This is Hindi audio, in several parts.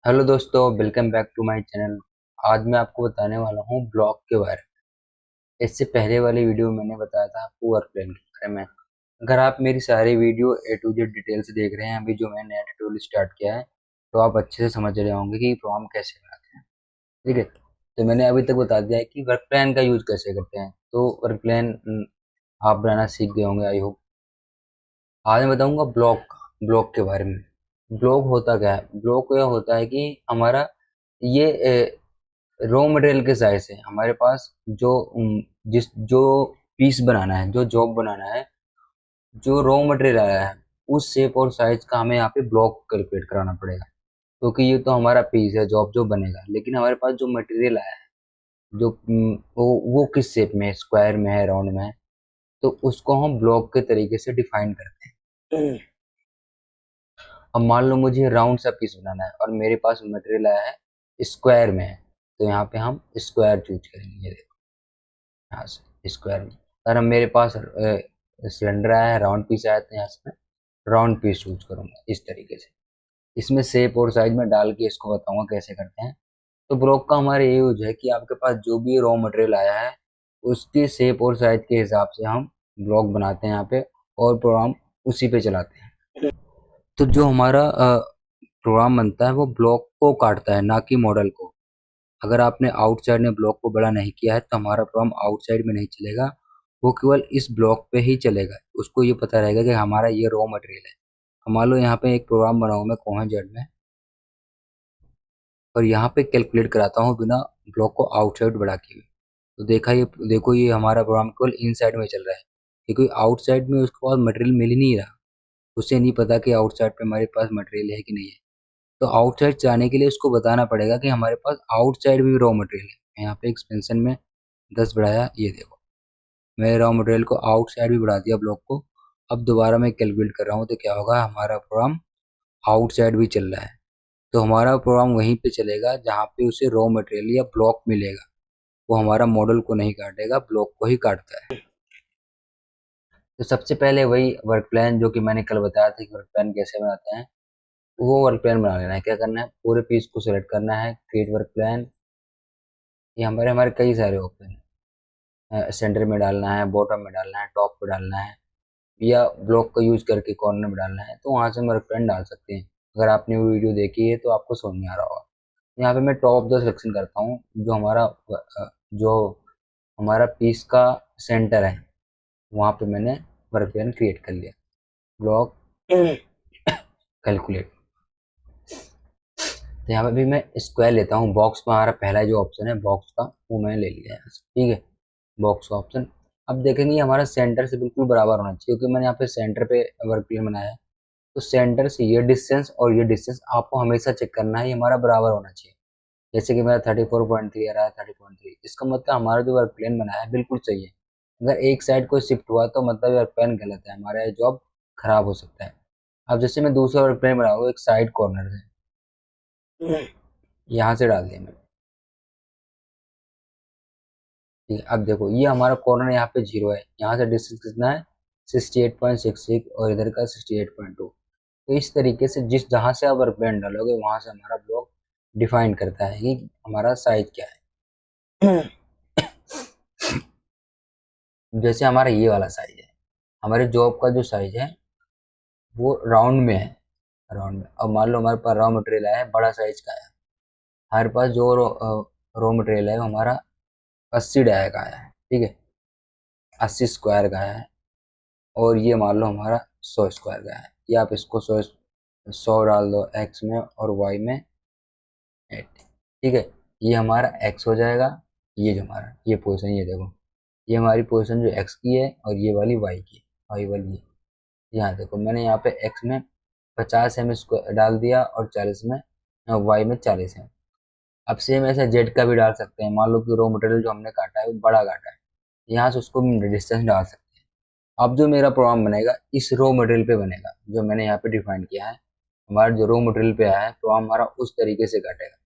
हेलो दोस्तों, welcome back to my channel. आज मैं आपको बताने वाला हूँ ब्लॉक के बारे में। इससे पहले वाली वीडियो में मैंने बताया था आपको वर्क प्लान के बारे में। अगर आप मेरी सारी video A to Z detail से देख रहे हैं अभी जो मैंने नया ट्यूटोरियल स्टार्ट किया है, तो आप अच्छे से समझ रहे होंगे कि फॉर्म कैसे बनाते हैं। ठीक है, तो मैंने अभी तक बता दिया है कि वर्क प्लान का यूज कैसे करते हैं। तो वर्क प्लान आप बनाना सीख गए होंगे आई होप। आज मैं बताऊंगा ब्लॉक के बारे में। ब्लॉक होता क्या है? ब्लॉक यह होता है कि हमारा ये रॉ मटेरियल के साइज से हमारे पास जो पीस बनाना है, जो जॉब बनाना है, जो रॉ मटेरियल आया है, उस शेप और साइज का हमें यहाँ पे ब्लॉक कैलकुलेट कराना पड़ेगा। क्योंकि ये तो हमारा पीस है, जॉब जो बनेगा, लेकिन हमारे पास जो मटेरियल आया है, जो वो किस शेप में है, स्क्वायर में है, राउंड में है, तो उसको हम ब्लॉक के तरीके से डिफाइन करते हैं। अब मान लो मुझे राउंड सा पीस बनाना है और मेरे पास मटेरियल आया है स्क्वायर में है, तो यहाँ पे हम स्क्वायर चूज करेंगे। ये देखो, यहाँ से स्क्वायर में। अगर हम मेरे पास सिलेंडर आया है, राउंड पीस आया है, तो यहाँ से मैं राउंड पीस चूज करूंगा इस तरीके से। इसमें शेप और साइज में डाल के इसको बताऊंगा कैसे करते हैं। तो ब्लॉक का हमारा ये यूज है कि आपके पास जो भी रॉ मटेरियल आया है, उसके शेप और साइज के हिसाब से हम ब्लॉक बनाते हैं यहाँ पे, और प्रोग्राम उसी पे चलाते हैं। तो जो हमारा प्रोग्राम बनता है वो ब्लॉक को काटता है, ना कि मॉडल को। अगर आपने आउटसाइड में ब्लॉक को बड़ा नहीं किया है तो हमारा प्रोग्राम आउटसाइड में नहीं चलेगा, वो केवल इस ब्लॉक पे ही चलेगा। उसको ये पता रहेगा कि हमारा ये रॉ मटेरियल है। अब मान लो यहाँ पे एक प्रोग्राम बनाऊँ मैं कोहें जेड में, और यहाँ पे कैलकुलेट कराता हूँ बिना ब्लॉक को आउटसाइड बढ़ा के। तो देखो ये हमारा प्रोग्राम केवल इनसाइड में चल रहा है, क्योंकि आउटसाइड में उसके पास मटेरियल मिल ही नहीं रहा। उसे नहीं पता कि आउटसाइड पे हमारे पास मटेरियल है कि नहीं है। तो आउटसाइड जाने के लिए उसको बताना पड़ेगा कि हमारे पास आउटसाइड भी रॉ मटेरियल है। मैं यहाँ पे एक्सपेंशन में 10 बढ़ाया, ये देखो मैं रॉ मटेरियल को आउटसाइड भी बढ़ा दिया ब्लॉक को। अब दोबारा मैं कैलकुलेट कर रहा हूँ तो क्या होगा, हमारा प्रोग्राम आउटसाइड भी चल रहा है। तो हमारा प्रोग्राम वहीं पे चलेगा जहाँ पे उसे रॉ मटेरियल या ब्लॉक मिलेगा। वो हमारा मॉडल को नहीं काटेगा, ब्लॉक को ही काटता है। तो सबसे पहले वही वर्क प्लान जो कि मैंने कल बताया था कि वर्क प्लान कैसे बनाते हैं, वो वर्क प्लान बना लेना है। क्या करना है, पूरे पीस को सिलेक्ट करना है, क्रिएट वर्क प्लान। ये हमारे हमारे कई सारे ऑप्शन है, सेंटर में डालना है, बॉटम में डालना है, टॉप पे डालना है, या ब्लॉक का यूज करके कॉर्नर में डालना है। तो वहां से हम वर्क प्लान डाल सकते हैं। अगर आपने वो वीडियो देखी है तो आपको समझ में आ रहा होगा। यहाँ पे मैं टॉप द सिलेक्शन करता हूँ, जो हमारा पीस का सेंटर है, वहां पे मैंने वर्क प्लान क्रिएट कर लिया। Block calculate. तो यहाँ पे भी मैं स्क्वायर लेता हूँ। बॉक्स में हमारा पहला जो ऑप्शन है बॉक्स का, वो मैंने ले लिया है यहाँ से। ठीक है, बॉक्स का ऑप्शन। अब देखेंगे हमारा सेंटर से बिल्कुल बराबर होना चाहिए, क्योंकि मैंने यहाँ पे सेंटर पे वर्क प्लेन बनाया है। तो सेंटर से ये डिस्टेंस और ये डिस्टेंस आपको हमेशा चेक करना है, ये हमारा बराबर होना चाहिए। जैसे कि मेरा 34.3 आ रहा है, 30.3, इसका मतलब हमारा जो वर्क प्लेन बनाया है बिल्कुल सही है। अगर एक साइड को शिफ्ट हुआ तो मतलब वर्क प्लान गलत है, हमारा जॉब खराब हो सकता है। अब जैसे मैं दूसरा वर्क प्लेन बनाऊंगा एक साइड कॉर्नर से, यहाँ से डाल दिया मैंने। ठीक है, अब देखो ये हमारा कॉर्नर यहाँ पे 0 है, यहाँ से डिस्टेंस कितना है, 68.66, और इधर का 68.2। तो इस तरीके से जिस जहाँ से आप वर्क प्लान डालोगे वहां से हमारा ब्लॉक डिफाइन करता है कि हमारा साइज क्या है। जैसे हमारा ये वाला साइज है, हमारे जॉब का जो साइज है वो राउंड में है, राउंड में। अब मान लो हमारे पास रॉ मटेरियल आया है, बड़ा साइज का है। हमारे पास जो रॉ मटेरियल है वो हमारा 80 डाया का आया है। ठीक है, 80 स्क्वायर का आया है। और ये मान लो हमारा 100 स्क्वायर का है। या आप इसको 100 डाल दो एक्स में और वाई में 8। ठीक है, ये हमारा एक्स हो जाएगा। ये जो हमारा ये पोजीशन, ये देखो, ये हमारी पोजीशन जो एक्स की है, और ये वाली वाई की है, वाई वाली। यहाँ देखो मैंने यहाँ पे एक्स में 50 इसको डाल दिया, और 40 में, वाई में 40 है। अब सेम ऐसे जेड का भी डाल सकते हैं। मान लो कि रॉ मटेरियल जो हमने काटा है वो बड़ा काटा है, यहाँ से उसको डिस्टेंस डाल सकते हैं। अब जो मेरा प्रोग्राम बनेगा इस रॉ मटेरियल पे बनेगा, जो मैंने यहाँ पे डिफाइन किया है। हमारा जो रॉ मटेरियल पे आया है प्रोग्राम हमारा उस तरीके से काटेगा।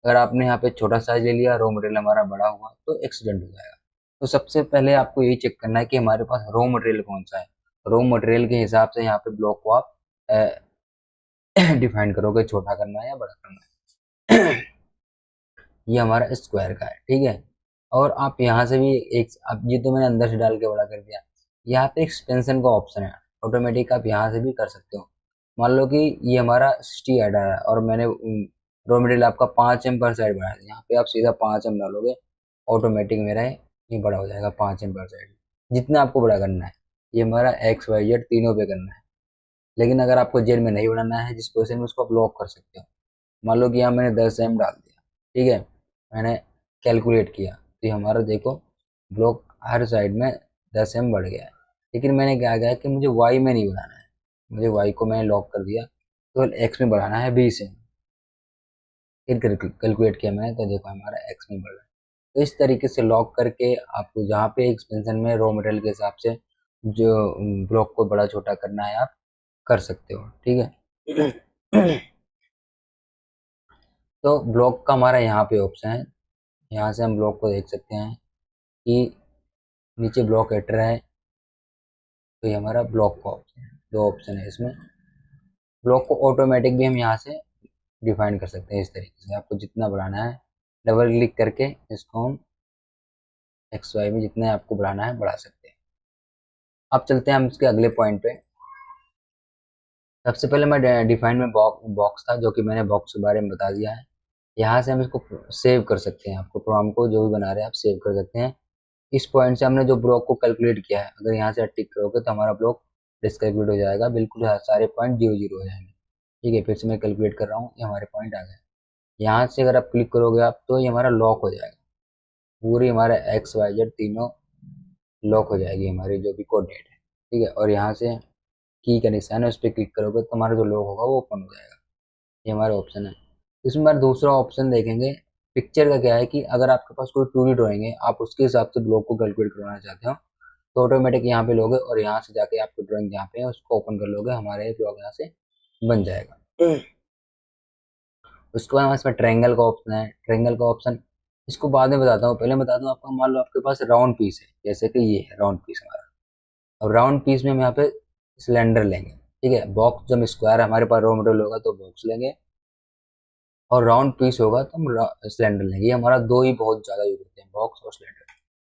अगर आपने यहाँ पे छोटा साइज ले लिया, रॉ मटेरियल हमारा बड़ा हुआ, तो एक्सीडेंट हो जाएगा। तो सबसे पहले आपको यही चेक करना है कि हमारे पास रॉ मटेरियल कौन सा है। रॉ मटेरियल के हिसाब से यहाँ पे ब्लॉक को आप डिफाइन करोगे, छोटा करना है या बड़ा करना है। ये हमारा स्क्वायर का है, ठीक है। और आप यहाँ से भी एक, अब ये तो मैंने अंदर से डाल के बड़ा कर दिया। यहाँ पे एक्सपेंशन का ऑप्शन है, ऑटोमेटिक आप यहाँ से भी कर सकते हो। मान लो कि ये हमारा 60 ऐड आ रहा है और मैंने रॉ मटेरियल आपका 5 एम पर साइड बढ़ाया, यहाँ पे आप सीधा 5 एम डालोगे, ऑटोमेटिक मेरा ये बड़ा हो जाएगा 5 एम पर साइड, जितना आपको बड़ा करना है। ये हमारा एक्स वाई जेड तीनों पे करना है। लेकिन अगर आपको जेड में नहीं बनाना है, जिस पोजिशन में, उसको आप लॉक कर सकते हो। मान लो कि यहाँ मैंने 10 एम डाल दिया, ठीक है, मैंने कैलकुलेट किया तो ये हमारा देखो ब्लॉक हर साइड में 10 एम बढ़ गया है। लेकिन मैंने क्या किया कि मुझे वाई में नहीं बढ़ाना है, मुझे वाई को मैंने लॉक कर दिया, तो एक्स में बढ़ाना है 20 एम। फिर कैलकुलेट किया मैंने तो देखो हमारा एक्स में बढ़ रहा है। तो इस तरीके से लॉक करके आपको जहाँ पे एक्सपेंशन में रॉ मटेरियल के हिसाब से जो ब्लॉक को बड़ा छोटा करना है आप कर सकते हो, ठीक है। तो ब्लॉक का हमारा यहाँ पे ऑप्शन है, यहाँ से हम ब्लॉक को देख सकते हैं कि नीचे ब्लॉक एटर है, तो ये हमारा ब्लॉक का ऑप्शन है। दो ऑप्शन है इसमें। ब्लॉक को ऑटोमेटिक भी हम यहाँ से डिफाइन कर सकते हैं, इस तरीके से आपको जितना बढ़ाना है डबल क्लिक करके इसको हम एक्स वाई में जितना आपको बढ़ाना है बढ़ा सकते हैं। अब चलते हैं हम इसके अगले पॉइंट पे। सबसे पहले मैं डिफाइन में बॉक्स था, जो कि मैंने बॉक्स के बारे में बता दिया है। यहाँ से हम इसको सेव कर सकते हैं, आपको प्रोग्राम को जो भी बना रहे हैं आप सेव कर सकते हैं। इस पॉइंट से हमने जो ब्लॉक को कैलकुलेट किया है, अगर यहाँ से टिक करोगे तो हमारा ब्लॉक डिसकैलकुलेट हो जाएगा, बिल्कुल सारे पॉइंट 0 0 हो जाएंगे। ठीक है, फिर से मैं कैलकुलेट कर रहा हूँ, ये हमारे पॉइंट आ गए। यहाँ से अगर आप क्लिक करोगे आप तो ये हमारा लॉक हो जाएगा, पूरी हमारा एक्स वाई जेड तीनों लॉक हो जाएगी, हमारी जो भी कोऑर्डिनेट है। ठीक है, और यहाँ से की का निशान है, उस पर क्लिक करोगे तो हमारा जो लॉक होगा वो ओपन हो जाएगा। ये हमारा ऑप्शन है। इसमें हमारा दूसरा ऑप्शन देखेंगे, पिक्चर का क्या है कि अगर आपके पास कोई 2D ड्राइंग है, आप उसके हिसाब से ब्लॉक को कैलकुलेट करवाना चाहते हो, तो ऑटोमेटिक यहाँ पे लोगे और यहाँ से जाके आपकी ड्राइंग जहाँ पे है उसको ओपन कर लोगे, हमारे ब्लॉक यहाँ से बन जाएगा। उसके बाद हमारे इसमें ट्रायंगल का ऑप्शन है। ट्रायंगल का ऑप्शन इसको बाद में बताता हूँ, पहले बता दूँ आपको। मान लो आपके पास राउंड पीस है, जैसे कि ये है राउंड पीस हमारा। अब राउंड पीस में हम यहाँ पे सिलेंडर लेंगे, ठीक है। बॉक्स जब स्क्वायर हमारे पास रॉ मटेरियल होगा तो बॉक्स लेंगे, और राउंड पीस होगा तो हम सिलेंडर लेंगे। ये हमारा दो ही बहुत ज़्यादा यूज होते हैं, बॉक्स और सिलेंडर।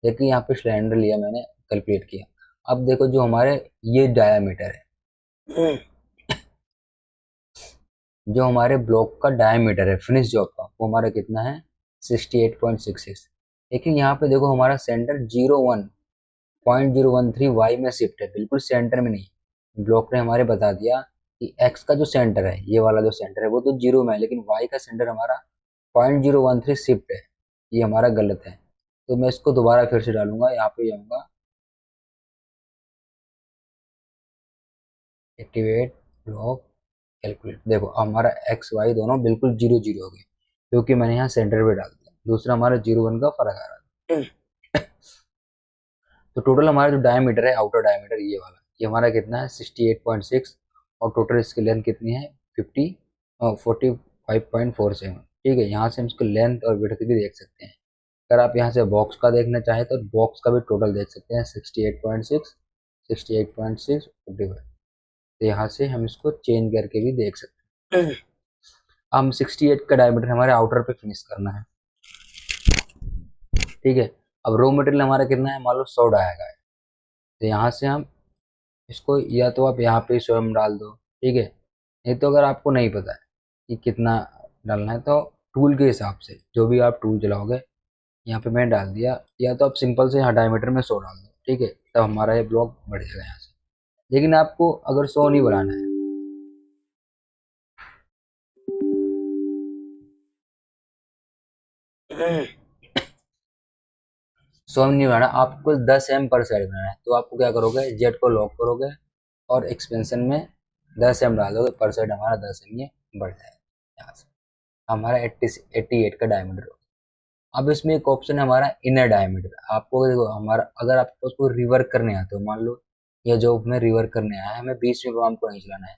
देखिए यहाँ पे सिलेंडर लिया मैंने, कैलकुलेट किया। अब देखो जो हमारे ये डायामीटर है, जो हमारे ब्लॉक का डायमीटर है फिनिश जॉब का, वो हमारा कितना है 68.66। लेकिन यहाँ पे देखो हमारा सेंटर 01.013 वाई में शिफ्ट है, बिल्कुल सेंटर में नहीं। ब्लॉक ने हमारे बता दिया कि एक्स का जो सेंटर है, ये वाला जो सेंटर है वो तो 0 में है, लेकिन वाई का सेंटर हमारा 0.013 शिफ्ट है। ये हमारा गलत है, तो मैं इसको दोबारा फिर से डालूंगा, यहाँ पे जाऊंगा एक्टिवेट ब्लॉक कैलकुलेट। देखो हमारा एक्स वाई दोनों बिल्कुल 0 0 हो गए, क्योंकि मैंने यहाँ सेंटर पे डाल दिया। दूसरा हमारा 0 1 का फर्क आ रहा है। तो टोटल हमारा जो डायमीटर है, आउटर डायमीटर ये वाला, ये हमारा कितना है 68.6, और टोटल इसकी लेंथ कितनी है 45.47। ठीक है, यहाँ से हम इसको लेंथ और विड्थ भी देख सकते हैं। अगर आप यहाँ से बॉक्स का देखना चाहें तो बॉक्स का भी टोटल देख सकते हैं, 68.6, 68.6, 45। तो यहाँ से हम इसको चेंज करके भी देख सकते हैं। हम 68 का डायमीटर हमारे आउटर पे फिनिश करना है, ठीक है। अब रॉ मटेरियल हमारा कितना है, मान लो 100 डाया गया है, तो यहाँ से हम इसको, या तो आप यहाँ पे स्वयं डाल दो, ठीक है। नहीं तो अगर आपको नहीं पता है कि कितना डालना है, तो टूल के हिसाब से जो भी आप टूल चलाओगे, यहाँ पे मैंने डाल दिया, या तो आप सिंपल से यहाँ डायमीटर में 100 डाल दो, ठीक है। तब हमारा ये ब्लॉक बढ़ जाएगा यहाँ से। लेकिन आपको अगर 100 नहीं बढ़ाना है, 100 नहीं बढ़ाना, आपको 10 एम पर साइड बनाना है, तो आपको क्या करोगे, जेट को लॉक करोगे और एक्सपेंशन में 10 एम डाल दोगे पर साइड, हमारा 10 एम ये बढ़ जाएगा यहाँ से। हमारा 88 का डायमीटर हो। अब इसमें एक ऑप्शन है हमारा इनर डायमीटर। आपको देखो हमारा, अगर आपको उसको रिवर्क करने आते हो, मान लो ये जॉब में रिवर्क करने आया है, हमें 20 में प्रोग्राम को नहीं चलाना है,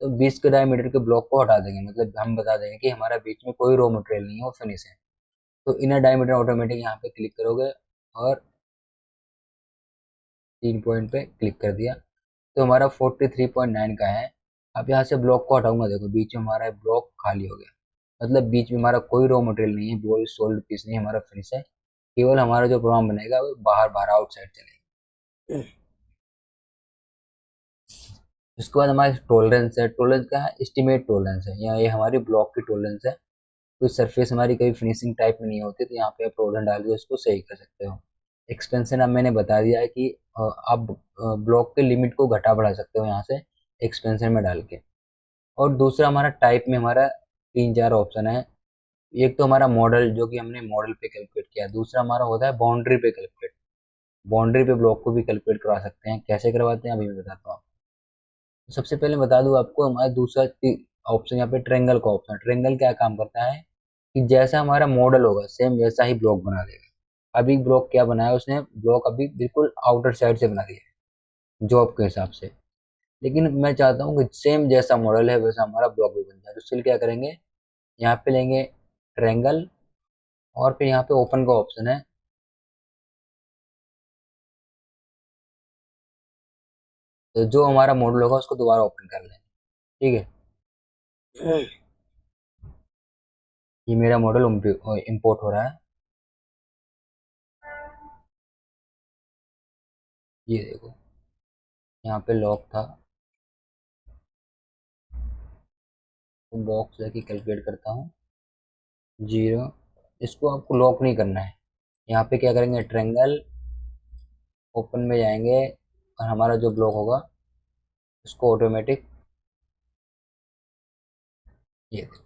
तो 20 के डायमीटर के ब्लॉक को हटा देंगे, मतलब हम बता देंगे कि हमारा बीच में कोई रॉ मटेरियल नहीं है, वो फिनिश है। तो इनर डायमीटर ऑटोमेटिक यहाँ पे क्लिक करोगे और 3 पॉइंट पे क्लिक कर दिया, तो हमारा 43.9 का है। अब यहाँ से ब्लॉक को हटाऊंगा, देखो बीच में हमारा ब्लॉक खाली हो गया। मतलब बीच में हमारा कोई रॉ मटेरियल नहीं है, कोई सोल्ड पीस नहीं, हमारा फिनिश है। केवल हमारा जो प्रोग्राम बनेगा वो बाहर बाहर आउटसाइड चलेगा। उसके बाद हमारे टॉलरेंस है। टॉलरेंस क्या है? एस्टिमेट टॉलरेंस है, या ये हमारी ब्लॉक की टॉलरेंस है। कोई सरफेस हमारी कभी फिनिशिंग टाइप में नहीं होती, तो यहाँ पे आप टॉलरेंस डाल के उसको सही कर सकते हो। एक्सपेंशन अब मैंने बता दिया है कि आप ब्लॉक के लिमिट को घटा बढ़ा सकते हो यहाँ से एक्सपेंशन में डाल के। और दूसरा हमारा टाइप में हमारा तीन चार ऑप्शन है। एक तो हमारा मॉडल, जो कि हमने मॉडल पे कैलकुलेट किया। दूसरा हमारा होता है बाउंड्री पे कैलकुलेट। बाउंड्री पे ब्लॉक को भी कैलकुलेट करवा सकते हैं। कैसे करवाते हैं अभी मैं बताता हूँ। तो सबसे पहले बता दूं आपको, हमारा दूसरा ऑप्शन यहाँ पे ट्रेंगल का ऑप्शन। ट्रेंगल क्या काम करता है कि जैसा हमारा मॉडल होगा सेम वैसा ही ब्लॉक बना देगा। अभी ब्लॉक क्या बनाया उसने? ब्लॉक अभी बिल्कुल आउटर साइड से बना दिया है जॉब के हिसाब से। लेकिन मैं चाहता हूँ कि सेम जैसा मॉडल है वैसा हमारा ब्लॉक भी बन जाए। तो इसके लिए क्या करेंगे, यहाँ पे लेंगे ट्रेंगल, और फिर यहाँ पे ओपन का ऑप्शन है। तो जो हमारा मॉडल होगा उसको दोबारा ओपन कर लेंगे। ठीक है, ये मेरा मॉडल इंपोर्ट हो रहा है। ये देखो, यहाँ पे लॉक था, तो बॉक्स जाके कैलकुलेट करता हूँ। 0। इसको आपको लॉक नहीं करना है। यहाँ पे क्या करेंगे, ट्रेंगल ओपन में जाएंगे, और हमारा जो ब्लॉक होगा उसको ऑटोमेटिक, ये देखो।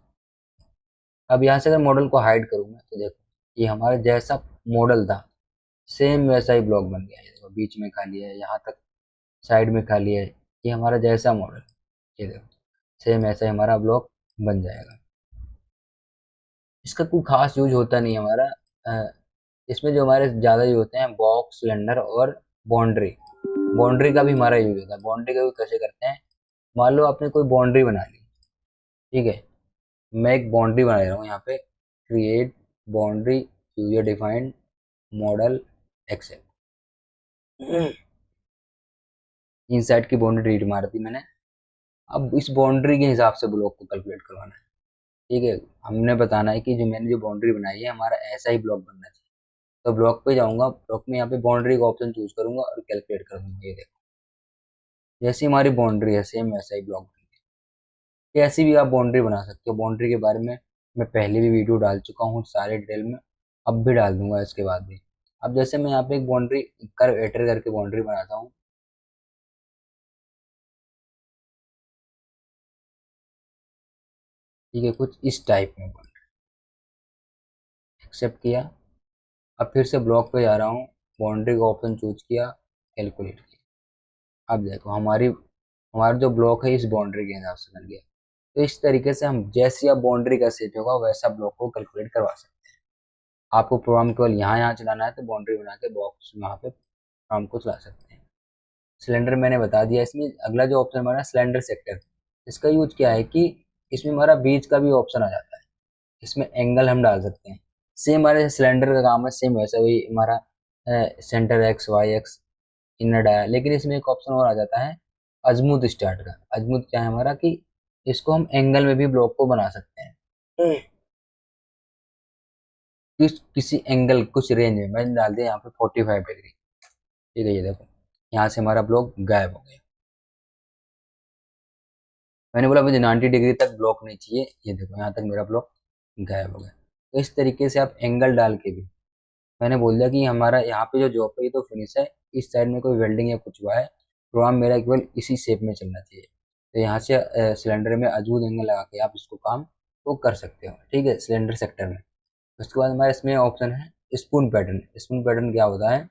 अब यहाँ से अगर मॉडल को हाइड करूँगा तो देखो, ये हमारा जैसा मॉडल था सेम वैसा ही ब्लॉक बन गया है। ये देखो, बीच में खाली है, यहाँ तक साइड में खाली है। ये हमारा जैसा मॉडल, ये देखो सेम ऐसा ही हमारा ब्लॉक बन जाएगा। इसका कोई खास यूज होता नहीं है हमारा। अ, इसमें जो हमारे ज़्यादा यूज होते हैं बॉक्स, सिलेंडर और बाउंड्री। बाउंड्री का भी हमारा यूज होता है। बाउंड्री का भी कैसे करते हैं, मान लो आपने कोई बाउंड्री बना ली, ठीक है। मैं एक बाउंड्री बना रहा हूँ यहाँ पे, create boundary user defined model excel. Inside की बाउंड्री डिलीट मार दी मैंने। अब इस बाउंड्री के हिसाब से ब्लॉक को कैलकुलेट करवाना है। ठीक है, हमने बताना है कि जो मैंने जो बाउंड्री बनाई है हमारा ऐसा ही ब्लॉक बनना चाहिए। तो ब्लॉक पे जाऊंगा, ब्लॉक में यहाँ पे बाउंड्री का ऑप्शन चूज करूंगा और कैलकुलेट कर दूंगा। ये देखो, जैसी हमारी बाउंड्री है सेम वैसा ही ब्लॉक बन गया। कैसी भी आप बाउंड्री बना सकते हो। बाउंड्री के बारे में मैं पहले भी वीडियो डाल चुका हूँ सारे डिटेल में, अब भी डाल दूंगा इसके बाद भी। अब जैसे मैं यहाँ पे एक बाउंड्री कर एटर करके बाउंड्री बनाता हूँ। ठीक है, कुछ इस टाइप में एक्सेप्ट किया। अब फिर से ब्लॉक पे जा रहा हूँ, बाउंड्री का ऑप्शन चूज किया, कैलकुलेट किया। अब देखो हमारा जो ब्लॉक है इस बाउंड्री के हिसाब से बन गया। तो इस तरीके से हम जैसी आप बाउंड्री का सेट होगा वैसा ब्लॉक को कैलकुलेट करवा सकते हैं। आपको प्रोग्राम केवल यहाँ यहाँ चलाना है तो बाउंड्री बना के बॉक्स वहाँ पे प्रोग्राम को चला सकते हैं। सिलेंडर मैंने बता दिया। इसमें अगला जो ऑप्शन हमारा सिलेंडर सेक्टर, इसका यूज क्या है कि इसमें हमारा बीच का भी ऑप्शन आ जाता है। इसमें एंगल हम डाल सकते हैं। सेम हमारे सिलेंडर का काम है सेम वैसा भी हमारा centre X Y X inner dia. लेकिन इसमें एक ऑप्शन और आ जाता है अजमूद स्टार्ट का। अजमूद क्या है हमारा कि इसको हम एंगल में भी ब्लॉक को बना सकते हैं। किसी एंगल कुछ रेंज में मैंने डाल दिया यहाँ पे 45 डिग्री। ठीक है, ये देखो यहाँ से हमारा ब्लॉक गायब हो गया। मैंने बोला मुझे 90 डिग्री तक ब्लॉक नहीं चाहिए, ये देखो यहाँ तक मेरा ब्लॉक गायब हो गया। तो इस तरीके से आप एंगल डाल के भी, मैंने बोल दिया कि हमारा यहाँ पे जो जॉब है ये तो फिनिश है, इस साइड में कोई वेल्डिंग या कुछ हुआ है, प्रोग्राम मेरा केवल इसी शेप में चलना चाहिए। तो यहाँ से सिलेंडर में अजूद एंगल लगा के आप इसको काम को कर सकते हो। ठीक है, सिलेंडर सेक्टर में। उसके बाद हमारे इसमें ऑप्शन है स्पून पैटर्न। स्पून पैटर्न क्या होता है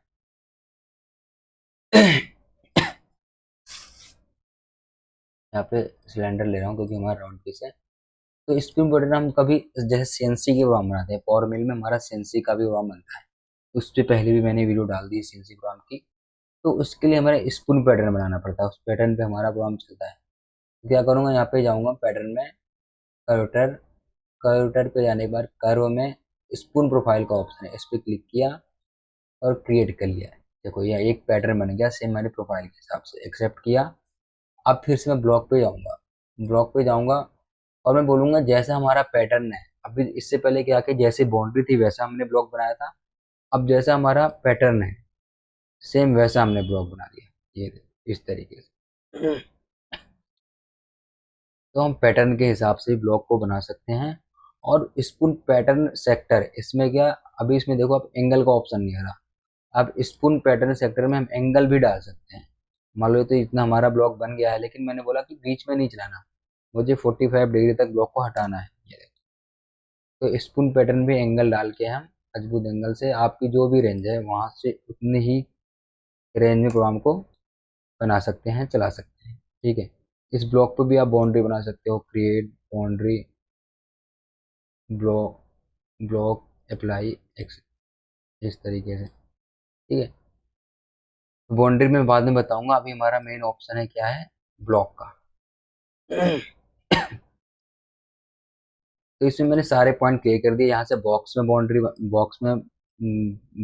यहाँ पे सिलेंडर ले रहा हूँ क्योंकि हमारा राउंड पीस है। तो स्पून पैटर्न हम कभी जैसे सीएनसी के प्रोग्राम बनाते हैं, पावर मिल में हमारा सीएनसी का भी प्रोग्राम बनता है। उस पर पहले भी मैंने वीडियो डाल दी सीएनसी प्रोग्राम की। तो उसके लिए हमारे स्पून पैटर्न बनाना पड़ता है, उस पैटर्न पे हमारा प्रोग्राम चलता है। तो क्या करूँगा, यहाँ पे जाऊँगा पैटर्न में, कर्वेटर, कर्वेटर पे जाने के बाद कर्व में स्पून प्रोफाइल का ऑप्शन है, इस पर क्लिक किया और क्रिएट कर लिया। देखो यह एक पैटर्न बन गया सेम मैंने प्रोफाइल के हिसाब से एक्सेप्ट किया। अब फिर से मैं ब्लॉक पे जाऊँगा, ब्लॉक पे जाऊँगा और मैं बोलूँगा जैसा हमारा पैटर्न है अभी इससे पहले क्या कि जैसे बाउंड्री थी वैसा हमने ब्लॉक बनाया था, अब जैसा हमारा पैटर्न है सेम वैसा हमने ब्लॉक बना दिया, ये देखो इस तरीके से। तो हम पैटर्न के हिसाब से ब्लॉक को बना सकते हैं। और स्पून पैटर्न सेक्टर, इसमें क्या, अभी इसमें देखो आप एंगल का ऑप्शन नहीं आ रहा। अब स्पून पैटर्न सेक्टर में हम एंगल भी डाल सकते हैं। मान लो तो इतना हमारा ब्लॉक बन गया है, लेकिन मैंने बोला कि बीच में नहीं चलाना, मुझे 45 डिग्री तक ब्लॉक को हटाना है, ये देखो। तो स्पून पैटर्न भी एंगल डाल के हम मजबूत एंगल से आपकी जो भी रेंज है वहां से उतनी ही रेंज में प्रोग्राम को बना सकते हैं, चला सकते हैं। ठीक है, इस ब्लॉक पे भी आप बाउंड्री बना सकते हो, create boundary block, block apply x, इस तरीके से। ठीक है, बाउंड्री में बाद में बताऊंगा, अभी हमारा मेन ऑप्शन है क्या है, ब्लॉक का। तो इसमें मैंने सारे पॉइंट क्लियर कर दिए। यहाँ से बॉक्स में बाउंड्री, बॉक्स में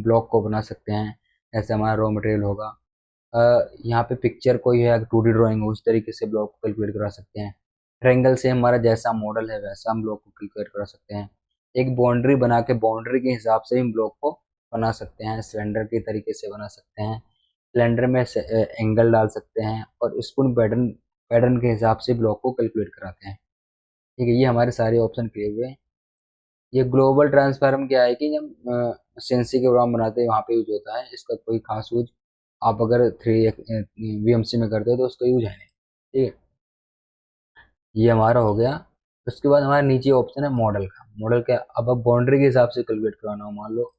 ब्लॉक को बना सकते हैं, ऐसे हमारा रॉ मटेरियल होगा। यहाँ पे पिक्चर कोई है, 2D ड्राइंग हो, उस तरीके से ब्लॉक को कैलकुलेट करा सकते हैं। ट्रायंगल से हमारा जैसा मॉडल है वैसा हम ब्लॉक को कैलकुलेट करा सकते हैं। एक बाउंड्री बना के बाउंड्री के हिसाब से हम ब्लॉक को बना सकते हैं, सिलेंडर के तरीके से बना सकते हैं। सिलेंडर में एंगल डाल सकते हैं और स्पून पैटर्न, पैटर्न के हिसाब से ब्लॉक को कैलकुलेट कराते हैं। ठीक है, ये हमारे सारे ऑप्शन क्लियर हुए हैं। ये ग्लोबल ट्रांसफॉर्म क्या है कि जब सेंसी के प्रोग्राम बनाते हैं वहाँ पे यूज होता है, इसका कोई खास यूज आप अगर 3 VMC में करते हो तो उसका यूज है नहीं। ठीक है, ये हमारा हो गया। उसके बाद हमारे नीचे ऑप्शन है मॉडल का। मॉडल क्या, अब बाउंड्री के हिसाब से कैलकुलेट करवाना हो, मान लो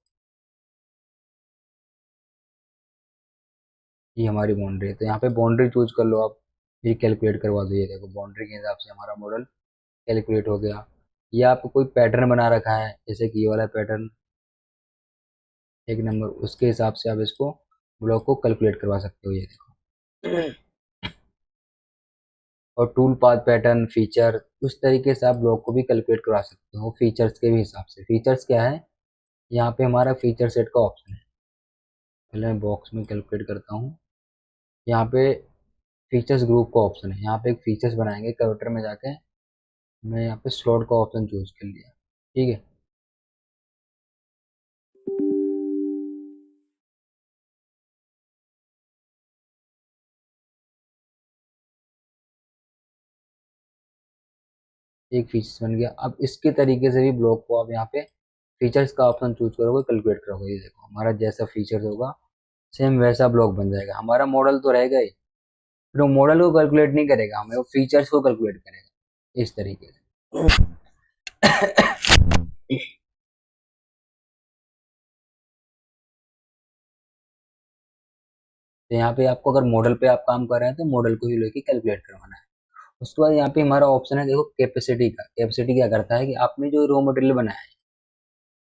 ये हमारी बाउंड्री है तो यहाँ पे बाउंड्री चूज कर लो आप, ये कैलकुलेट करवा दो। ये देखो बाउंड्री के हिसाब से हमारा मॉडल कैलकुलेट हो गया। या आपको कोई पैटर्न बना रखा है, जैसे कि ये वाला पैटर्न 1 नंबर, उसके हिसाब से आप इसको ब्लॉक को कैलकुलेट करवा सकते हो, ये देखो। और टूल पाथ पैटर्न फीचर, उस तरीके से आप ब्लॉक को भी कैलकुलेट करवा सकते हो फीचर्स के भी हिसाब से। फीचर्स क्या है, यहाँ पे हमारा फीचर सेट का ऑप्शन है। पहले मैं बॉक्स में कैलकुलेट करता हूँ। यहाँ पे फीचर्स ग्रुप का ऑप्शन है, यहाँ पे एक फीचर्स बनाएंगे कैरेक्टर में जाके। मैं यहाँ पे स्लॉट का ऑप्शन चूज कर लिया। ठीक है, एक फीचर्स बन गया। अब इसके तरीके से भी ब्लॉक को आप यहाँ पे फीचर्स का ऑप्शन चूज करोगे, कैलकुलेट करोगे, ये देखो हमारा जैसा फीचर्स होगा सेम वैसा ब्लॉक बन जाएगा। हमारा मॉडल तो रहेगा ही, फिर वो मॉडल को कैलकुलेट नहीं करेगा, हमें वो फीचर्स को कैलकुलेट करेगा, इस तरीके से। तो यहाँ पे आपको अगर मॉडल पे आप काम कर रहे हैं तो मॉडल को ही लेके कैलकुलेट करवाना है। उसके बाद यहाँ पे हमारा ऑप्शन है, देखो कैपेसिटी का। कैपेसिटी क्या करता है कि आपने जो रॉ मटेरियल बनाया है,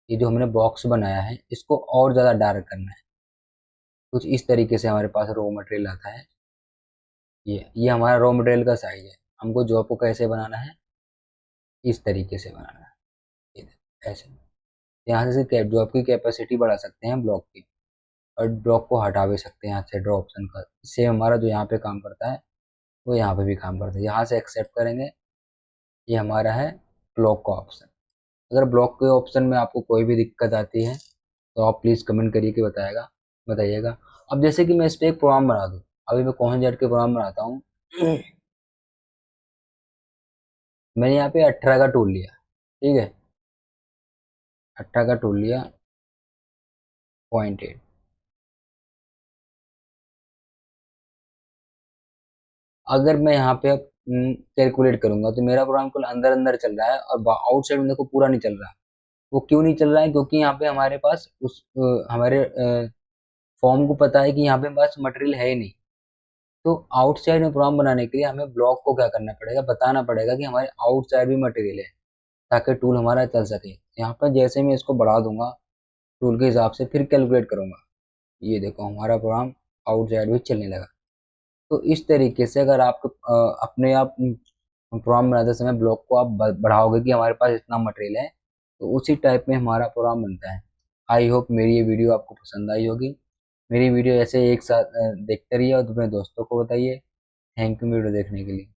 ये जो हमने बॉक्स बनाया है, इसको और ज़्यादा डार्क करना है। कुछ इस तरीके से हमारे पास रॉ मटेरियल आता है। ये हमारा रॉ मटेरियल का साइज है। हमको जॉब को कैसे बनाना है, इस तरीके से बनाना है, ये देखो, ऐसे। यहाँ से जॉब की कैपेसिटी बढ़ा सकते हैं ब्लॉक की, और ब्लॉक को हटा भी सकते हैं यहाँ से ड्रॉ ऑप्शन का। सेम हमारा जो यहाँ पे काम करता है वो यहाँ पे भी काम करता है। यहाँ से एक्सेप्ट करेंगे, ये हमारा है ब्लॉक का ऑप्शन। अगर ब्लॉक के ऑप्शन में आपको कोई भी दिक्कत आती है तो आप प्लीज़ कमेंट करिए कि बताइएगा। अब जैसे कि मैं इस पर एक प्रोग्राम बना दूँ, अभी मैं कौन जेट के प्रोग्राम बनाता हूँ। मैंने यहाँ पे 18 का टूल लिया। ठीक है, 18 का टूल लिया, 0.8। अगर मैं यहाँ पे अब कैलकुलेट करूंगा तो मेरा प्रोग्राम कुल अंदर अंदर चल रहा है और आउटसाइड में देखो पूरा नहीं चल रहा। वो क्यों नहीं चल रहा है, क्योंकि यहाँ पे हमारे पास हमारे फॉर्म को पता है कि यहाँ पे हमारे पास मटेरियल है ही नहीं। तो आउटसाइड में प्रोग्राम बनाने के लिए हमें ब्लॉक को क्या करना पड़ेगा, बताना पड़ेगा कि हमारे आउटसाइड भी मटेरियल है, ताकि टूल हमारा चल सके। यहाँ पर जैसे मैं इसको बढ़ा दूंगा टूल के हिसाब से, फिर कैलकुलेट करूंगा, ये देखो हमारा प्रोग्राम आउटसाइड भी चलने लगा। तो इस तरीके से अगर आप अपने आप प्रोग्राम बनाते समय ब्लॉक को आप बढ़ाओगे कि हमारे पास इतना मटेरियल है, तो उसी टाइप में हमारा प्रोग्राम बनता है। आई होप मेरी ये वीडियो आपको पसंद आई होगी। मेरी वीडियो ऐसे एक साथ देखते रहिए और अपने दोस्तों को बताइए। थैंक यू वीडियो देखने के लिए।